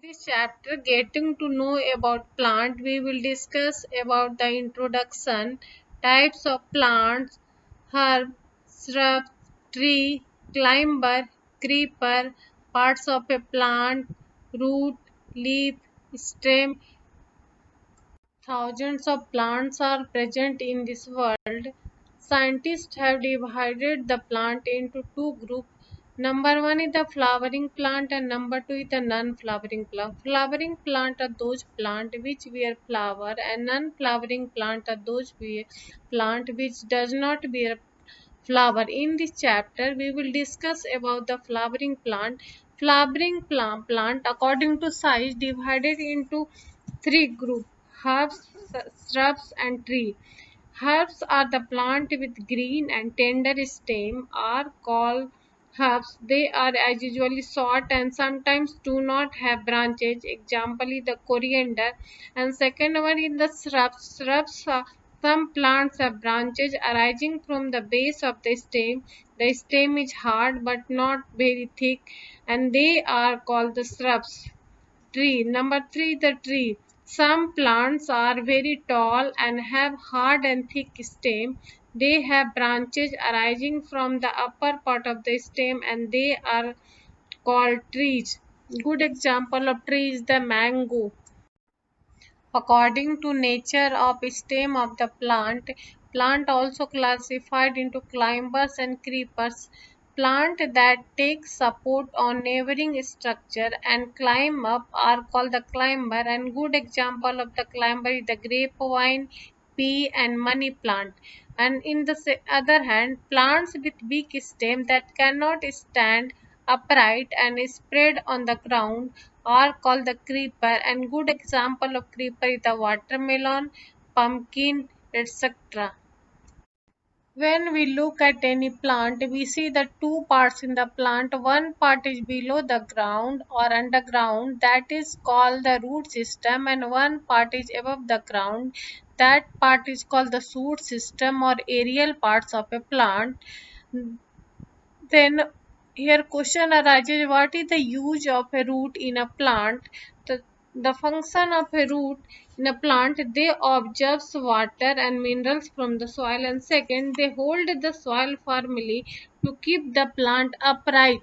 This chapter, getting to know about plant, we will discuss about the introduction, types of plants, herb, shrub, tree, climber, creeper, parts of a plant, root, leaf, stem. Thousands of plants are present in this world. Scientists have divided the plant into two groups. Number one is the flowering plant and number two is the non-flowering plant. Flowering plant are those plant which bear flower and non-flowering plant are those plant which does not bear flower. In this chapter, we will discuss about the flowering plant. Flowering plant according to size divided into three groups: herbs, shrubs, and tree. Herbs are the plant with green and tender stem are called herbs. They are as usually short and sometimes do not have branches. Example is the coriander. And second one is the shrubs. Shrubs are some plants have branches arising from the base of the stem. The stem is hard but not very thick, and they are called the shrubs. Tree. Number three, the tree. Some plants are very tall and have hard and thick stem. They have branches arising from the upper part of the stem and they are called trees. Good example of tree is the mango. According to nature of stem of the plant also classified into climbers and creepers. Plant that take support on neighboring structure and climb up are called the climber, and good example of the climber is the grapevine, pea and money plant. And in the other hand, plants with weak stem that cannot stand upright and spread on the ground are called the creeper, and good example of creeper is the watermelon, pumpkin, etc. When we look at any plant, we see the two parts in the plant. One part is below the ground or underground, that is called the root system, and one part is above the ground. That part is called the shoot system or aerial parts of a plant. Then here question arises, what is the use of a root in a plant? The function of a root in a plant, they absorb water and minerals from the soil, and second, they hold the soil firmly to keep the plant upright.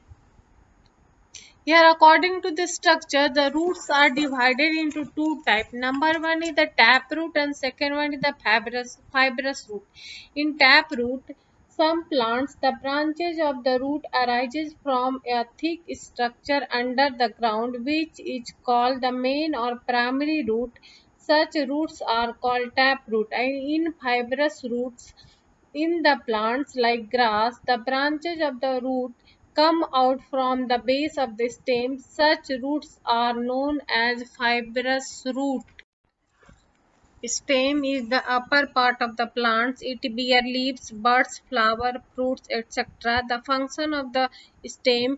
Here, according to the structure, the roots are divided into two types. Number one is the tap root and second one is the fibrous root. In tap root, some plants, the branches of the root arises from a thick structure under the ground which is called the main or primary root. Such roots are called tap root. And in fibrous roots, in the plants like grass, the branches of the root come out from the base of the stem. Such roots are known as fibrous root. Stem is the upper part of the plants. It bears leaves, buds, flower, fruits, etc. The function of the stem,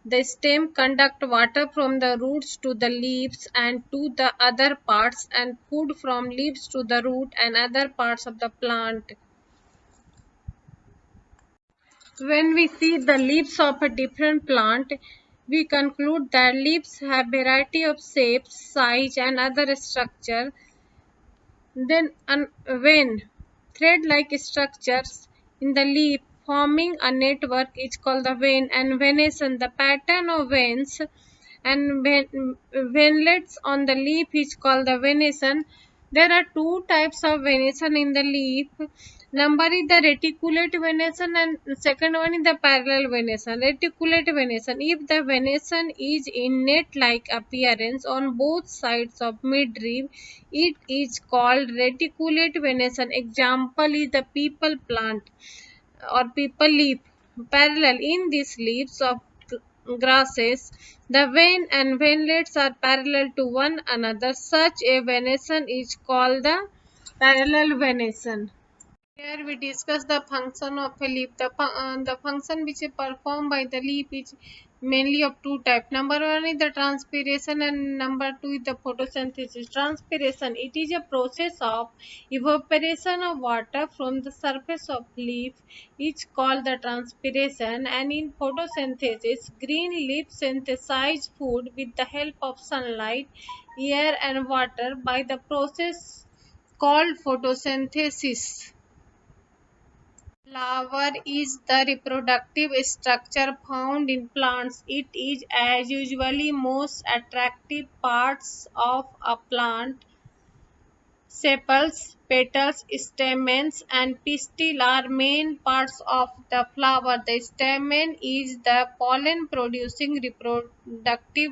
the stem conduct water from the roots to the leaves and to the other parts, and food from leaves to the root and other parts of the plant. When we see the leaves of a different plant, we conclude that leaves have variety of shapes, size and other structure. Then when thread-like structures in the leaf forming a network is called the vein, and venation, the pattern of veins and venlets on the leaf is called the venation. There are two types of venation in the leaf. Number is the reticulate venation and second one is the parallel venation. Reticulate venation, if the venation is in net-like appearance on both sides of midrib, it is called reticulate venation. Example is the people plant or people leaf. Parallel, in these leaves of grasses, the vein and veinlets are parallel to one another. Such a venation is called the parallel venation. Here we discuss the function of a leaf. The function which is performed by the leaf is mainly of two types. Number one is the transpiration and number two is the photosynthesis. Transpiration, it is a process of evaporation of water from the surface of leaf, is called the transpiration. And in photosynthesis, green leaves synthesize food with the help of sunlight, air and water by the process called photosynthesis. Flower is the reproductive structure found in plants. It is as usually most attractive parts of a plant. Sepals, petals, stamens, and pistil are main parts of the flower. The stamen is the pollen-producing reproductive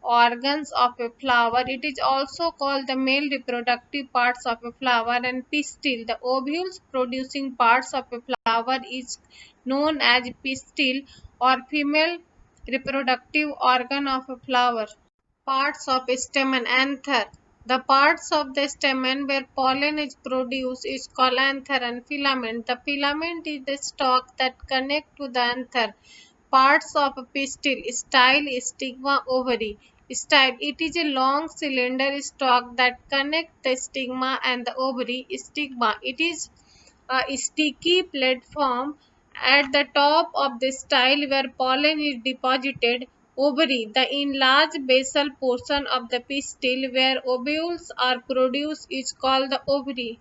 organs of a flower. It is also called the male reproductive parts of a flower, and pistil, the ovules producing parts of a flower, is known as pistil or female reproductive organ of a flower. Parts of stamen. Anther. The parts of the stamen where pollen is produced is called anther. And filament. The filament is the stalk that connect to the anther. Parts of a pistil. Style, stigma, ovary. Style. It is a long cylinder stalk that connect the stigma and the ovary. Stigma. It is a sticky platform at the top of the style where pollen is deposited. Ovary, the enlarged basal portion of the pistil where ovules are produced, is called the ovary.